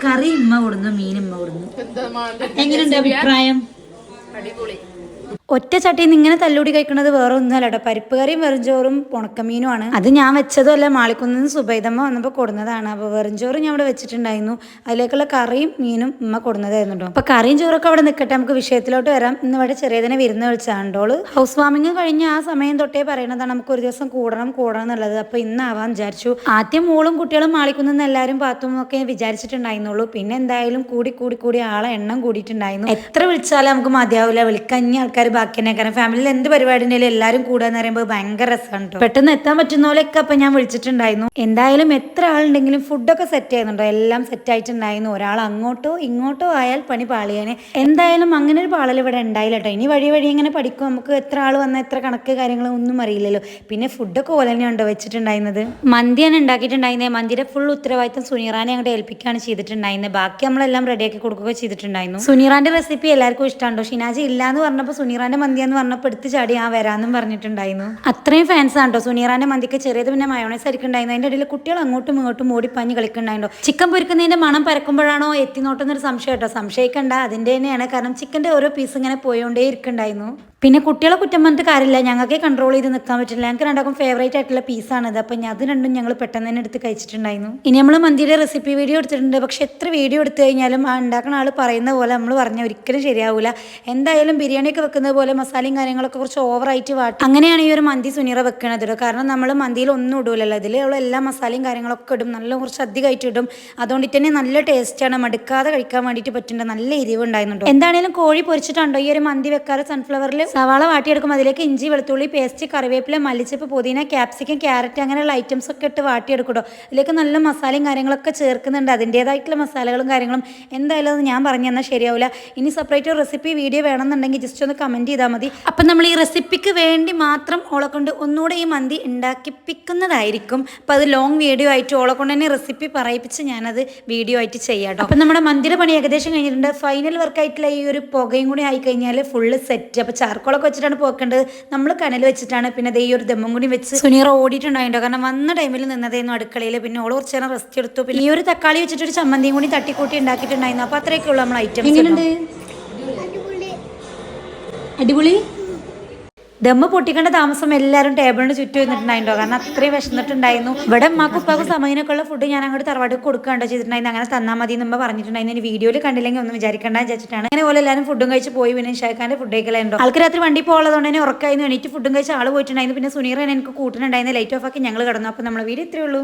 കറി ഇമ്മ കൊടുന്നു, മീൻ ഇമ്മ കൊടുന്നു. എങ്ങനെയുണ്ട് അഭിപ്രായം? അടിപൊളി. ഒറ്റ ചട്ടിയിൽ നിന്ന് ഇങ്ങനെ തല്ലൂടി കഴിക്കുന്നത് വേറെ ഒന്നുമല്ല കേട്ടോ. പരിപ്പ് കറിയും വെറുംചോറും ഉണക്കമീനുമാണ്. അത് ഞാൻ വെച്ചതുമല്ല, മാളിക്കുന്നിന്ന് സുബൈദമ്മ വന്നപ്പോൾ കൊടുന്നതാണ്. അപ്പോൾ വെറുംചോറ് ഞാൻ അവിടെ വെച്ചിട്ടുണ്ടായിരുന്നു. അതിലേക്കുള്ള കറിയും മീനും ഉമ്മ കൊടുന്നതായിരുന്നു കേട്ടോ. അപ്പോൾ കറിയും ചോറൊക്കെ അവിടെ നിൽക്കട്ടെ, നമുക്ക് വിഷയത്തിലോട്ട് വരാം. ഇന്ന് ഇവിടെ ചെറിയതിനെ വിരുന്ന് വിളിച്ചാണ്ടോള് ഹൗസ് വാമിങ് കഴിഞ്ഞ ആ സമയം തൊട്ടേ പറയുന്നതാണ് നമുക്ക് ഒരു ദിവസം കൂടണം എന്നുള്ളത്. അപ്പോൾ ഇന്നാവാൻ വിചാരിച്ചു. ആദ്യം മോളും കുട്ടികളും മാളിക്കുന്നിന്ന് എല്ലാവരും പാത്തും ഒക്കെ വിചാരിച്ചിട്ടുണ്ടായിരുന്നുള്ളൂ. പിന്നെ എന്തായാലും കൂടി ആളെ എണ്ണം കൂടിയിട്ടുണ്ടായിരുന്നു. എത്ര വിളിച്ചാലും നമുക്ക് മതിയാവില്ല. വിളിക്കഞ്ഞ ആൾക്കാർ ബാക്കി തന്നെ. കാരണം ഫാമിലിയിൽ എന്ത് പരിപാടി ഉണ്ടെങ്കിലും എല്ലാവരും കൂടാന്ന് പറയുമ്പോൾ ഭയങ്കര രസമാണ് കേട്ടോ. പെട്ടെന്ന് എത്താൻ പറ്റുന്ന പോലെയൊക്കെ അപ്പം ഞാൻ വിളിച്ചിട്ടുണ്ടായിരുന്നു. എന്തായാലും എത്ര ആളുണ്ടെങ്കിലും ഫുഡൊക്കെ സെറ്റ് ചെയ്യുന്നുണ്ടോ, എല്ലാം സെറ്റ് ആയിട്ടുണ്ടായിരുന്നു. ഒരാൾ അങ്ങോട്ടോ ഇങ്ങോട്ടോ ആയാൽ പണി പാളിയാനെ. എന്തായാലും അങ്ങനെ ഒരു പാളൽ ഇവിടെ ഉണ്ടായില്ല കേട്ടോ. ഇനി വഴി ഇങ്ങനെ പഠിക്കും. നമുക്ക് എത്ര ആൾ വന്നാൽ എത്ര കണക്ക് കാര്യങ്ങളും ഒന്നും അറിയില്ലല്ലോ. പിന്നെ ഫുഡൊക്കെ പോലെ തന്നെയുണ്ടോ വെച്ചിട്ടുണ്ടായിരുന്നത്. മന്തിയാണ് ഉണ്ടാക്കിയിട്ടുണ്ടായിരുന്നത്. മന്തിയുടെ ഫുൾ ഉത്തരവാദിത്തം സുനീറാനെ അങ്ങോട്ട് ഏൽപ്പിക്കുകയാണ് ചെയ്തിട്ടുണ്ടായിരുന്നത്. ബാക്കി നമ്മളെല്ലാം റെഡിയാക്കി കൊടുക്കുക ചെയ്തിട്ടുണ്ടായിരുന്നു. സുനീറാന്റെ റെസിപ്പി എല്ലാവർക്കും ഇഷ്ടമുണ്ടോ? ഷിനാജി ഇല്ലാന്ന് പറഞ്ഞപ്പോൾ സുനീറാന്റെ മന്തിയെന്ന് പറഞ്ഞപ്പോൾ എടുത്ത് ചാടി വരാമെന്നും പറഞ്ഞിട്ടുണ്ടായിരുന്നു. അത്രയും ഫാൻസ് ആണോ സുനീറാന്റെ മന്തിക്ക്. ചെറിയത് പിന്നെ മയോണൈസ് ആയിരിക്കുന്നുണ്ടായിരുന്നു. അതിന്റെ ഇടയിൽ കുട്ടികൾ അങ്ങോട്ടും ഇങ്ങോട്ടും ഓടിപ്പഞ്ഞ് കളിക്കുന്നുണ്ടായിരുന്നു. ചിക്കൻ പൊരിക്കുന്നതിന്റെ മണം പരക്കുമ്പോഴാണോ എത്തിനോട്ടെന്നൊരു സംശയം കേട്ടോ. സംശയിക്കണ്ട, അതിന്റെ തന്നെയാണ്. കാരണം ചിക്കന്റെ ഓരോ പീസ് ഇങ്ങനെ പോയോണ്ടേ ഇരിക്കുന്നുണ്ടായിരുന്നു. പിന്നെ കുട്ടികളെ കുറ്റം പറഞ്ഞിട്ട് കാര്യമില്ല, ഞങ്ങൾക്ക് കൺട്രോൾ ചെയ്ത് നിൽക്കാൻ പറ്റില്ല. ഞങ്ങൾക്ക് രണ്ടാക്കും ഫേവറേറ്റ് ആയിട്ടുള്ള പീസാണിത്. അപ്പം അത് രണ്ടും ഞങ്ങൾ പെട്ടെന്ന് തന്നെ എടുത്ത് കഴിച്ചിട്ടുണ്ടായിരുന്നു. ഇനി നമ്മൾ മന്തിയുടെ റെസിപ്പി വീഡിയോ എടുത്തിട്ടുണ്ട്. പക്ഷെ എത്ര വീഡിയോ എടുത്തു കഴിഞ്ഞാലും ആ ഉണ്ടാക്കുന്ന ആൾ പറയുന്ന പോലെ നമ്മൾ പറഞ്ഞാൽ ഒരിക്കലും ശരിയാവില്ല. എന്തായാലും ബിരിയാണിയൊക്കെ വെക്കുന്നത് പോലെ മസാലയും കാര്യങ്ങളൊക്കെ കുറച്ച് ഓവറായിട്ട് വാട്ടി അങ്ങനെയാണ് ഈ ഒരു മന്തി സുനീറ വെക്കണത്. കാരണം നമ്മൾ മന്തിയിൽ ഒന്നും ഇടൂലല്ലോ. ഇതിലുള്ള എല്ലാ മസാലയും കാര്യങ്ങളൊക്കെ ഇടും. നല്ല കുറച്ച് അധികമായിട്ട് ഇടും. അതുകൊണ്ടിട്ട് തന്നെ നല്ല ടേസ്റ്റാണ്. മടുക്കാതെ കഴിക്കാൻ വേണ്ടിയിട്ട് പറ്റുന്നുണ്ട്. നല്ല എരിവ് ഉണ്ടായിരുന്നുണ്ടോ. എന്താണെങ്കിലും കോഴി പൊരിച്ചിട്ടുണ്ടോ ഈ ഒരു മന്തി വെക്കാറ്. സൺഫ്ലവറിൽ സവാള വാട്ടിയെടുക്കും. അതിലേക്ക് ഇഞ്ചി വെളുത്തുള്ളി പേസ്റ്റ്, കറിവേപ്പില, മല്ലിച്ചപ്പ്, പുതിന, ക്യാപ്സിക്കം, ക്യാരറ്റ് അങ്ങനെയുള്ള ഐറ്റംസ് ഒക്കെ ഇട്ട് വാട്ടിയെടുക്കട്ടോ. ഇതിലേക്ക് നല്ല മസാലയും കാര്യങ്ങളൊക്കെ ചേർക്കുന്നുണ്ട്. അതിൻ്റേതായിട്ടുള്ള മസാലകളും കാര്യങ്ങളും. എന്തായാലും അത് ഞാൻ പറഞ്ഞു തന്നാൽ ശരിയാവില്ല. ഇനി സെപ്പറേറ്റ് റെസിപ്പി വീഡിയോ വേണമെന്നുണ്ടെങ്കിൽ ജസ്റ്റ് ഒന്ന് കമൻറ്റ് ചെയ്താൽ മതി. അപ്പം നമ്മൾ ഈ റെസിപ്പിക്ക് വേണ്ടി മാത്രം ഓളെ കൊണ്ട് ഒന്നുകൂടെ ഈ മന്തി ഉണ്ടാക്കിപ്പിക്കുന്നതായിരിക്കും. അപ്പം അത് ലോങ് വീഡിയോ ആയിട്ട് ഓളെ കൊണ്ട് തന്നെ റെസിപ്പി പറയിപ്പിച്ച് ഞാനത് വീഡിയോ ആയിട്ട് ചെയ്യാം കേട്ടോ. അപ്പം നമ്മുടെ മന്തിയുടെ പണി ഏകദേശം കഴിഞ്ഞിട്ടുണ്ട്. ഫൈനൽ വർക്കായിട്ടുള്ള ഈ ഒരു പുകയും കൂടി ആയി കഴിഞ്ഞാൽ ഫുള്ള് സെറ്റ്. അപ്പോൾ ചാർക്കോളൊക്കെ വെച്ചിട്ടാണ് പോക്കേണ്ടത്. നമ്മൾ കനൽ വെച്ചിട്ടാണ്. പിന്നെ ഈ ഒരു ദമ്മും കൂടി വെച്ച് സുനീറ ഓടിയിട്ടുണ്ടായിട്ടോ. കാരണം വന്ന ടൈമിൽ നിന്നതായിരുന്നു അടുക്കളയിൽ. പിന്നെ ഓള് കുറച്ച് നേരം റെസ്റ്റ് എടുത്തു. പിന്നെ ഈ ഒരു തക്കാളി വെച്ചിട്ടൊരു ചമ്മന്തിയും കൂടി തട്ടിക്കൂട്ടി ഉണ്ടാക്കിയിട്ടുണ്ടായിരുന്നു. അപ്പോൾ അത്രയൊക്കെ ഉള്ളൂ നമ്മൾ ഐറ്റംസ്. അടിപൊളി. ദമ്മ് പൊട്ടിക്കേണ്ട താമസം എല്ലാവരും ടേബിളിന് ചുറ്റും ഇരുന്നിട്ടുണ്ടായിട്ടോ. കാരണം അത്രയും വിശന്നിട്ടുണ്ടായിരുന്നു. ഇവിടെ അമ്മക്കും ഉപ്പാക്കും സമയനൊക്കെ ഉള്ള ഫുഡ് ഞാൻ അങ്ങോട്ട് തറവാട് കൊടുക്കുകയാണ്ടോ ചെയ്തിട്ടുണ്ടായിരുന്നു. അങ്ങനെ തന്നാൽ മതി എന്ന് പറഞ്ഞിട്ടുണ്ടായിരുന്നു. വീഡിയോയിൽ കണ്ടില്ലെങ്കിൽ ഒന്നും വിചാരിക്കേണ്ട വിചാരിച്ചിട്ടാണ്. അങ്ങനെ പോലെ എല്ലാവരും ഫുഡും കഴിച്ച് പോയി. പിന്നെ ഷാഖാന്റെ ഫുഡ് കഴിക്കലുണ്ടോ. ആൾക്ക് രാത്രി വണ്ടി പോകുന്നതുകൊണ്ട് തന്നെ ഉറക്കായിരുന്നു. എണീറ്റ് ഫുഡും കഴിച്ച് ആൾ പോയിട്ടുണ്ടായിരുന്നു. പിന്നെ സുനീറ എനിക്ക് കൂട്ടുന്നുണ്ടായിരുന്നു. ലൈറ്റ് ഓഫ് ആക്കി ഞങ്ങൾ കിടന്നു. അപ്പോൾ നമ്മളെ വീഡിയോ ഇത്രയേ ഉള്ളൂ.